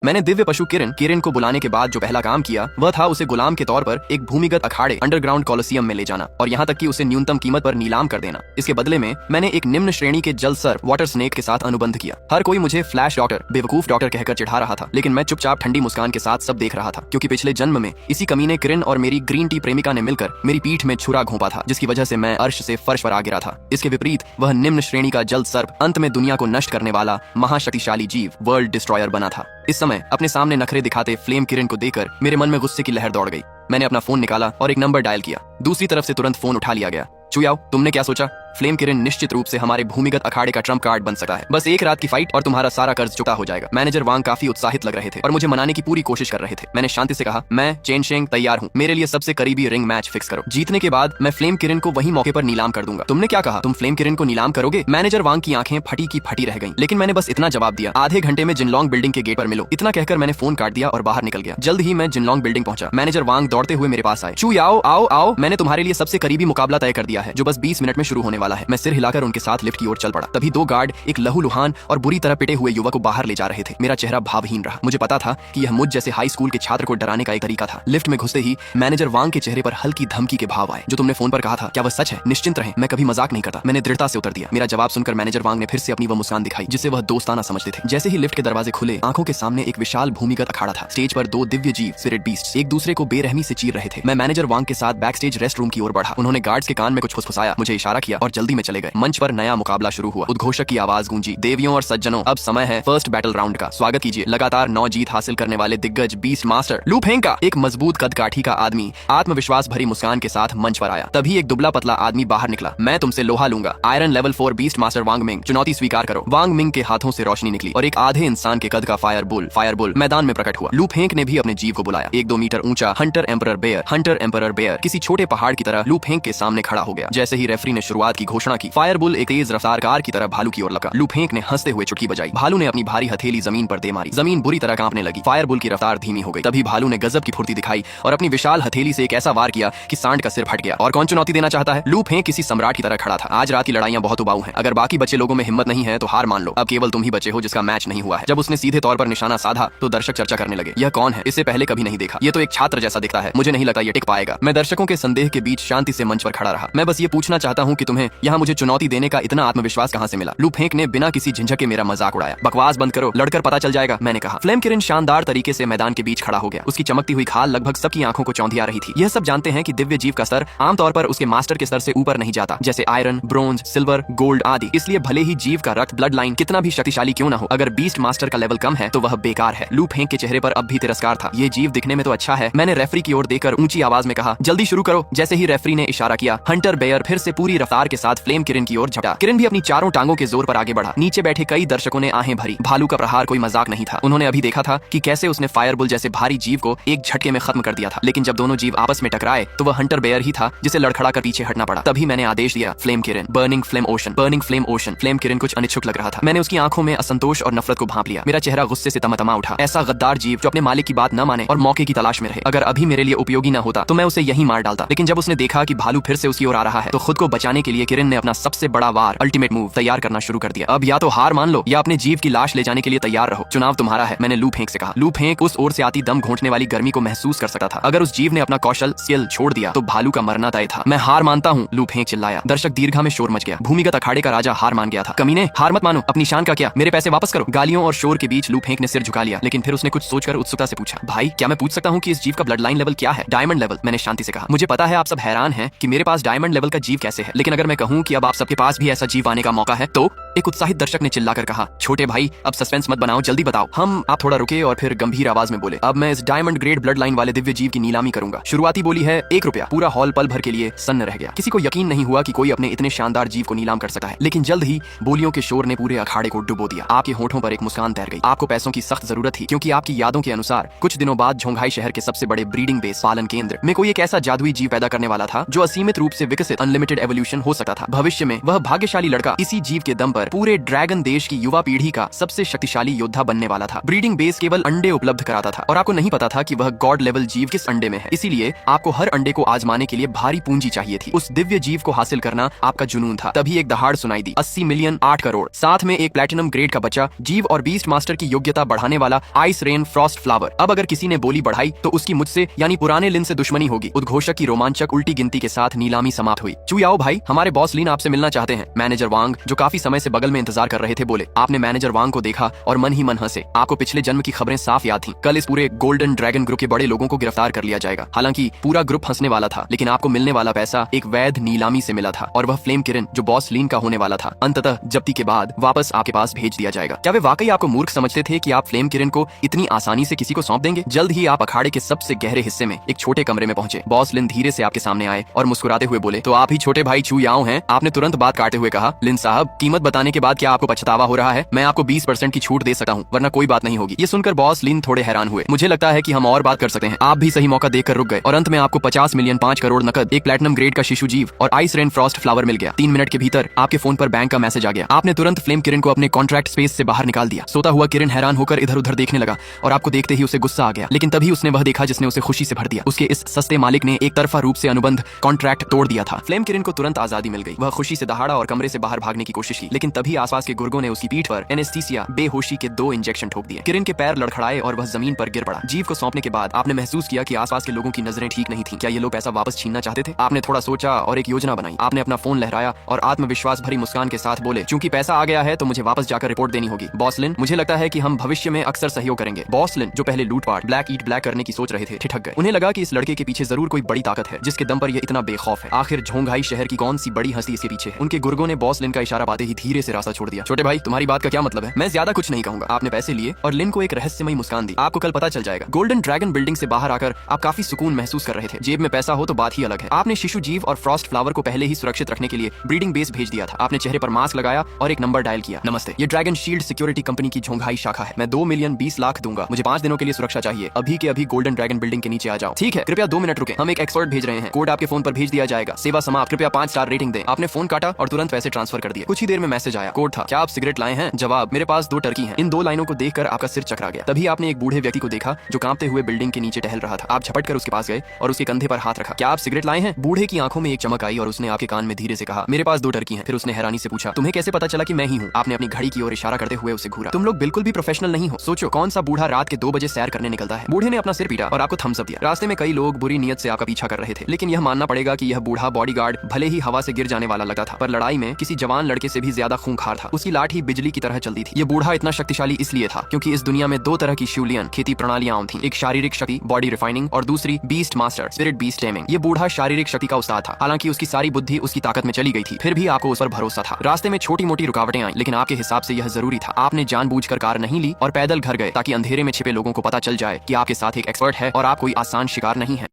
मैंने दिव्य पशु किरण को बुलाने के बाद जो पहला काम किया वह था उसे गुलाम के तौर पर एक भूमिगत अखाड़े अंडरग्राउंड कॉलोसियम में ले जाना और यहाँ तक कि उसे न्यूनतम कीमत पर नीलाम कर देना। इसके बदले में मैंने एक निम्न श्रेणी के जल सर्प वाटर स्नेक के साथ अनुबंध किया। हर कोई मुझे फ्लैश डॉक्टर, बेवकूफ डॉक्टर कहकर चिढ़ा रहा था, लेकिन मैं चुपचाप ठंडी मुस्कान के साथ सब देख रहा था, क्योंकि पिछले जन्म में इसी कमीने किरण और मेरी ग्रीन टी प्रेमिका ने मिलकर मेरी पीठ में छुरा घोंपा था, जिसकी वजह से मैं अर्श से फर्श पर आ गिरा था। इसके विपरीत वह निम्न श्रेणी का जल सर्प अंत में दुनिया को नष्ट करने वाला महाशक्तिशाली जीव वर्ल्ड डिस्ट्रॉयर बना था। इस समय अपने सामने नखरे दिखाते फ्लेम किरण को देखकर मेरे मन में गुस्से की लहर दौड़ गई। मैंने अपना फोन निकाला और एक नंबर डायल किया। दूसरी तरफ से तुरंत फोन उठा लिया गया। चुयाओ, तुमने क्या सोचा? फ्लेम किरण निश्चित रूप से हमारे भूमिगत अखाड़े का ट्रम्प कार्ड बन सकता है। बस एक रात की फाइट और तुम्हारा सारा कर्ज चुका हो जाएगा। मैनेजर वांग काफी उत्साहित लग रहे थे और मुझे मनाने की पूरी कोशिश कर रहे थे। मैंने शांति से कहा, मैं चेन शेंग तैयार हूँ, मेरे लिए सबसे करीबी रिंग मैच फिक्स करो। जीतने के बाद मैं फ्लेम किरण को वही मौके पर नीलाम कर दूंगा। तुमने क्या कहा? तुम फ्लेम किरण को नीलाम करोगे? मैनेजर वांग की आंखें फटी की फटी रह गईं, लेकिन मैंने बस इतना जवाब दिया, आधे घंटे में जिनलोंग बिल्डिंग के गेट पर मिलो। इतना कहकर मैंने फोन काट दिया और बाहर निकल गया। जल्द ही मैं जिनलोंग बिल्डिंग पहुंचा। मैनेजर वांग दौड़ते हुए मेरे पास आए। चुयाओ, आओ आओ, मैंने तुम्हारे लिए सबसे करीबी मुकाबला तय कर दिया है, जो बस 20 मिनट में शुरू होने वाला है। मैं सिर हिलाकर उनके साथ लिफ्ट की ओर चल पड़ा। तभी 2 गार्ड एक लहूलुहान और बुरी तरह पिटे हुए युवक को बाहर ले जा रहे थे। मेरा चेहरा भावहीन रहा। मुझे पता था कि यह मुझ जैसे हाई स्कूल के छात्र को डराने का एक तरीका था। लिफ्ट में घुसते ही मैनेजर वांग के चेहरे पर हल्की धमकी के भाव आए। जो तुमने फोन पर कहा था, क्या वह सच है? निश्चिंत रहें, मैं कभी मजाक नहीं करता। मैंने दृढ़ता से उत्तर दिया। मेरा जवाब सुनकर मैनेजर वांग ने फिर से अपनी वह मुस्कान दिखाई जिसे वह दोस्ताना समझते थे। जैसे ही लिफ्ट के दरवाजे खुले, आंखों के सामने एक विशाल भूमिगत अखाड़ा था। स्टेज पर 2 दिव्य जीव स्पिरिट बीस्ट एक दूसरे को बेरहमी से चीर रहे थे। मैं मैनेजर वांग के साथ बैक स्टेज रेस्ट रूम की ओर बढ़ा। उन्होंने गार्ड्स के कान में कुछ फुसफुसाया, मुझे इशारा किया और जल्दी में चले गए। मंच पर नया मुकाबला शुरू हुआ। उद्घोषक की आवाज गूंजी, देवियों और सज्जनों, अब समय है फर्स्ट बैटल राउंड का। स्वागत कीजिए लगातार 9 जीत हासिल करने वाले दिग्गज बीस्ट मास्टर लू फेंग का। एक मजबूत कदकाठी का आदमी आत्मविश्वास भरी मुस्कान के साथ मंच पर आया। तभी एक दुबला पतला आदमी बाहर निकला। मैं तुमसे लोहा लूंगा, आयरन लेवल 4 बीस्ट मास्टर वांग मिंग, चुनौती स्वीकार करो। वांग मिंग के हाथों से रोशनी निकली और एक आधे इंसान के कद का फायर बुल मैदान में प्रकट हुआ। लू फेंग ने भी अपने जीव को बुलाया। 1-2 मीटर ऊंचा हंटर एम्परर बेयर किसी छोटे पहाड़ की तरह लू फेंग के सामने खड़ा हो गया। जैसे ही रेफरी ने शुरुआत की घोषणा की, फायर बुल एक तेज रफ्तार कार की तरह भालू की ओर लगा। लू फेंग ने हंसते हुए चुटकी बजाई। भालू ने अपनी भारी हथेली जमीन पर दे मारी। जमीन बुरी तरह कांपने लगी। फायर बुल की रफ्तार धीमी हो गई। तभी भालू ने गजब की फुर्ती दिखाई और अपनी विशाल हथेली से एक ऐसा वार किया कि सांड का सिर फट गया। और कौन चुनौती देना चाहता है? लू फेंग किसी सम्राट की तरह खड़ा था। आज रात की लड़ाइयां बहुत उबाऊ हैं। अगर बाकी बचे लोगों में हिम्मत नहीं है तो हार मान लो। अब केवल तुम ही बचे हो जिसका मैच नहीं हुआ है। जब उसने सीधे तौर पर निशाना साधा तो दर्शक चर्चा करने लगे, यह कौन है? इससे पहले कभी नहीं देखा। ये तो एक छात्र जैसा दिखता है। मुझे नहीं लगता ये टिक पाएगा। मैं दर्शकों के संदेह के बीच शांति से मंच पर खड़ा रहा। मैं बस ये पूछना चाहता हूँ कि तुम्हें यहाँ मुझे चुनौती देने का इतना आत्मविश्वास कहाँ से मिला? लू फेंग ने बिना किसी झिझक के मेरा मजाक उड़ाया। बकवास बंद करो, लड़कर पता चल जाएगा, मैंने कहा। फ्लेम किरण शानदार तरीके से मैदान के बीच खड़ा हो गया। उसकी चमकती हुई खाल लगभग सबकी आंखों को चौंधिया रही थी। यह सब जानते हैं कि दिव्य जीव का स्तर आमतौर पर उसके मास्टर के स्तर से ऊपर नहीं जाता, जैसे आयरन, ब्रोंज, सिल्वर, गोल्ड आदि। इसलिए भले ही जीव का रक्त ब्लड लाइन कितना भी शक्तिशाली क्यों न हो, अगर बीस्ट मास्टर का लेवल कम है तो वह बेकार है। लू फेंग के चेहरे पर अब भी तिरस्कार था। ये जीव दिखने में तो अच्छा है। मैंने रेफरी की ओर देखकर ऊंची आवाज में कहा, जल्दी शुरू करो। जैसे ही रेफरी ने इशारा किया, हंटर बेयर फिर से पूरी रफ्तार के साथ फ्लेम किरण की ओर झपटा। किरण भी अपनी चारों टांगों के जोर पर आगे बढ़ा। नीचे बैठे कई दर्शकों ने आहें भरी। भालू का प्रहार कोई मजाक नहीं था। उन्होंने अभी देखा था कि कैसे उसने फायर बुल जैसे भारी जीव को एक झटके में खत्म कर दिया था। लेकिन जब दोनों जीव आपस में टकराए तो वह हंटर बेयर ही था जिसे लड़खड़ा कर पीछे हटना पड़ा। तभी मैंने आदेश दिया, फ्लेम किरण, बर्निंग फ्लेम ओशन। फ्लेम किरण कुछ अनिच्छुक लग रहा था। मैंने उसकी आंखों में असंतोष और नफरत को भांप लिया। मेरा चेहरा गुस्से से तमतमा उठा। ऐसा गद्दार जीव जो अपने मालिक की बात न माने और मौके की तलाश में रहे। अगर अभी मेरे लिए उपयोगी न होता तो मैं उसे यहीं मार डालता। लेकिन जब उसने देखा कि भालू फिर से उसकी ओर आ रहा है तो खुद को बचाने के लिए किरण ने अपना सबसे बड़ा वार, अल्टीमेट मूव तैयार करना शुरू कर दिया। अब या तो हार मान लो या अपने जीव की लाश ले जाने के लिए तैयार रहो। चुनाव तुम्हारा है, मैंने लू फेंग से कहा। लू फेंग उस ओर से आती दम घोंटने वाली गर्मी को महसूस कर सकता था। अगर उस जीव ने अपना कौशल स्किल छोड़ दिया तो भालू का मरना तय था। मैं हार मानता हूँ, लू फेंग चिल्लाया। दर्शक दीर्घा में शोर मच गया। भूमिगत अखाड़े का राजा हार मान गया था। कमीने, हार मत मानो, अपनी शान का क्या, मेरे पैसे वापस करो। गालियों और शोर के बीच लू फेंग ने सिर झुका लिया, लेकिन फिर उसने कुछ सोचकर उत्सुकता से पूछा, भाई क्या मैं पूछ सकता हूँ कि इस जीव का ब्लड लाइन लेवल क्या है? डायमंड लेवल, मैंने शांति से कहा। मुझे पता है आप सब हैरान हैं कि मेरे पास डायमंड लेवल का जीव कैसे है, लेकिन अगर मैं कहूँ कि अब आप सबके पास भी ऐसा जीव आने का मौका है तो? एक उत्साहित दर्शक ने चिल्लाकर कहा, छोटे भाई अब सस्पेंस मत बनाओ, जल्दी बताओ। आप थोड़ा रुके और फिर गंभीर आवाज में बोले, अब मैं इस डायमंड ग्रेड ब्लड लाइन वाले दिव्य जीव की नीलामी करूंगा। शुरुआती बोली है 1 रुपया। पूरा हॉल पल भर के लिए सन्न रह गया। किसी को यकीन नहीं हुआ कि कोई अपने इतने शानदार जीव को नीलाम कर सकता है। लेकिन जल्द ही बोलियों के शोर ने पूरे अखाड़े को डुबो दिया। आपके होठों पर एक मुस्कान तैर गई। आपको पैसों की सख्त जरूरत थी, क्योंकि आपकी यादों के अनुसार कुछ दिनों बाद झोंघाई शहर के सबसे बड़े ब्रीडिंग बेस पालन केंद्र में कोई एक ऐसा जादुई जीव पैदा करने वाला था जो असीमित रूप से विकसित अनलिमिटेड एवोल्यूशन हो सकता था। भविष्य में वह भाग्यशाली लड़का इसी जीव के दम पर पर पूरे ड्रैगन देश की युवा पीढ़ी का सबसे शक्तिशाली योद्धा बनने वाला था। ब्रीडिंग बेस केवल अंडे उपलब्ध कराता था और आपको नहीं पता था कि वह गॉड लेवल जीव किस अंडे में है, इसीलिए आपको हर अंडे को आजमाने के लिए भारी पूंजी चाहिए थी। उस दिव्य जीव को हासिल करना आपका जुनून था। तभी एक दहाड़ सुनाई दी, 80 मिलियन 8 करोड़, साथ में एक प्लैटिनम ग्रेड का बच्चा, जीव और बीस्ट मास्टर की योग्यता बढ़ाने वाला आइस रेन फ्रॉस्ट फ्लावर। अब अगर किसी ने बोली बढ़ाई तो उसकी मुझसे यानी पुराने लिन से दुश्मनी होगी। उद्घोषक की रोमांचक उल्टी गिनती के साथ नीलामी समाप्त हुई। चुयाओ भाई, हमारे बॉस लिन आपसे मिलना चाहते हैं। मैनेजर वांग, जो काफी समय से बगल में इंतजार कर रहे थे, बोले। आपने मैनेजर वांग को देखा और मन ही मन हंसे। आपको पिछले जन्म की खबरें साफ याद थीं। कल इस पूरे गोल्डन ड्रैगन ग्रुप के बड़े लोगों को गिरफ्तार कर लिया जाएगा। हालांकि पूरा ग्रुप हंसने वाला था, लेकिन आपको मिलने वाला पैसा एक वैध नीलामी से मिला था और वह फ्लेम किरण जो बॉस लीन का होने वाला था, अंततः जब्ती के बाद वापस आपके पास भेज दिया जाएगा। क्या वे वाकई आपको मूर्ख समझते थे कि आप फ्लेम किरण को इतनी आसानी से किसी को सौंप देंगे? जल्द ही आप अखाड़े के सबसे गहरे हिस्से में एक छोटे कमरे में पहुंचे। बॉस लिन धीरे से आपके सामने आए और मुस्कुराते हुए बोले, तो आप ही छोटे भाई चू याओ हैं? आपने तुरंत बात काटे हुए कहा, लिन साहब, कीमत बताने के बाद क्या आपको पछतावा हो रहा है? मैं आपको 20% की छूट दे सकता हूँ, वरना कोई बात नहीं होगी। ये सुनकर बॉस लिन थोड़े हैरान हुए। मुझे लगता है कि हम और बात कर सकते हैं। आप भी सही मौका देखकर रुक गए और अंत में आपको 50 मिलियन 5 करोड़ नकद, एक प्लैटिनम ग्रेड का शिशु जीव और आइस रेन फ्रॉस्ट फ्लावर मिल गया। 3 मिनट के भीतर आपके फोन पर बैंक का मैसेज आ गया। आपने तुरंत फ्लेम किरण को अपने कॉन्ट्रैक्ट स्पेस से बाहर निकाल दिया। सोता हुआ किरण हैरान होकर इधर उधर देखने लगा और आपको देखते ही उसे गुस्सा आ गया, लेकिन तभी उसने वह देखा जिसने उसे खुशी से भर दिया। उसके इस सस्ते मालिक ने एक तरफा रूप से अनुबंध कॉन्ट्रैक्ट तोड़ दिया था। फ्लेम किरण को तुरंत आजादी मिल गई। वह खुशी से दहाड़ा और कमरे से बाहर भागने की कोशिश की, लेकिन तभी आसपास के गुर्गों ने उसकी पीठ पर एनेस्थीसिया बेहोशी के 2 इंजेक्शन ठोक दिए। किरण के पैर लड़खड़ाए और वह जमीन पर गिर पड़ा। जीव को सौंपने के बाद आपने महसूस किया कि आसपास के लोगों की नजरें ठीक नहीं थी। क्या ये लोग पैसा वापस छीनना चाहते थे? आपने थोड़ा सोचा और एक योजना बनाई। आपने अपना फोन लहराया और आत्मविश्वास भरी मुस्कान के साथ बोले, चूंकि पैसा आ गया है तो मुझे वापस जाकर रिपोर्ट देनी होगी। बॉस लिन, मुझे लगता है कि हम भविष्य में अक्सर सहयोग करेंगे। बॉस लिन, जो पहले लूटपाट ब्लैक ईट ब्लैक करने की सोच रहे थे, ठिठक गए। उन्हें लगा कि इस लड़के के पीछे जरूर कोई बड़ी ताकत है जिसके दम पर यह इतना बेखौफ है। आखिर झोंघाई शहर की कौन सी बड़ी हस्ती इसके पीछे है? उनके गुर्गों ने बॉस लिन का इशारा पाते ही धीरे से रास्ता छोड़ दिया। छोटे भाई, तुम्हारी बात का क्या मतलब है? मैं ज्यादा कुछ नहीं कहूंगा। आपने पैसे लिए और लिन को एक रहस्यमयी मुस्कान दी। आपको कल पता चल जाएगा। गोल्डन ड्रैगन बिल्डिंग से बाहर आकर आप काफी सुकून महसूस कर रहे थे। जेब में पैसा हो तो बात ही अलग है। आपने शिशु जीव और फ्रॉस्ट फ्लावर को पहले ही सुरक्षित रखने के लिए ब्रीडिंग बेस भेज दिया था। आपने चेहरे पर मास्क लगाया और एक नंबर डायल किया। नमस्ते, ये ड्रैगन शील्ड सिक्योरिटी कंपनी की झोंघाई शाखा है। मैं 2 मिलियन 20 लाख दूंगा। मुझे 5 दिनों के लिए सुरक्षा चाहिए। अभी के अभी गोल्डन ड्रैगन बिल्डिंग के नीचे आ जाओ। ठीक है, कृपया 2 मिनट रुके, हम एक एक्सपर्ट भेज रहे हैं। कोड आपके फोन पर भेज दिया जाएगा। सेवा समाप्त। कृपया 5 स्टार रेटिंग दें। आपने फोन काटा और तुरंत पैसे ट्रांसफर कर दिए। कुछ ही देर में मैसेज आया। कोड था, क्या आप सिगरेट लाए हैं? जवाब, मेरे पास 2 टर्की हैं। इन 2 लाइनों को देखकर आपका सिर चकरा गया। तभी आपने एक बूढ़े व्यक्ति को देखा जो कांपते हुए बिल्डिंग के नीचे टहल रहा था। आप झपट कर उसके पास गए और उसके कंधे पर हाथ रखा। क्या आप सिगरेट लाए हैं? बूढ़े की आंखों में एक चमक आई और उसने आपके कान में धीरे से कहा, मेरे पास 2 टर्की हैं। फिर उसने हैरानी से पूछा, तुम्हें कैसे पता चला कि मैं ही हूँ? आपने अपनी घड़ी की ओर इशारा करते हुए उसे घूरा। तुम लोग बिल्कुल भी प्रोफेशनल नहीं हो। सोचो, कौन सा बूढ़ा रात के 2 बजे सैर करने निकलता है? बूढ़े ने अपना सिर पीटा और आपको थम्स अप दिया। रास्ते में कई लोग बुरी नीयत से आपका पीछा कर रहे थे, लेकिन यह मानना पड़ेगा कि यह बूढ़ा बॉडीगार्ड भले ही हवा से गिर जाने वाला लगता था, पर लड़ाई में किसी जवान लड़के से भी ज्यादा खूंखार था। उसकी लाठी बिजली की तरह चलती थी। यह बूढ़ा इतना शक्तिशाली इसलिए था क्योंकि इस दुनिया में 2 तरह की शिवलियन खेती प्रणालियां थी। एक शारीरिक शक्ति बॉडी रिफाइनिंग और दूसरी beast master spirit beast taming. ये बूढ़ा शारीरिक शक्ति का उस्ताद था। हालांकि उसकी सारी बुद्धि उसकी ताकत में चली गई थी, फिर भी आपको उस पर भरोसा था। रास्ते में छोटी मोटी रुकावटें आई, लेकिन आपके हिसाब से यह जरूरी था। आपने जानबूझकर कार नहीं ली और पैदल घर गए ताकि अंधेरे में छिपे लोगों को पता चल जाए कि आपके साथ एक एक्सपर्ट है और आप कोई आसान शिकार नहीं है।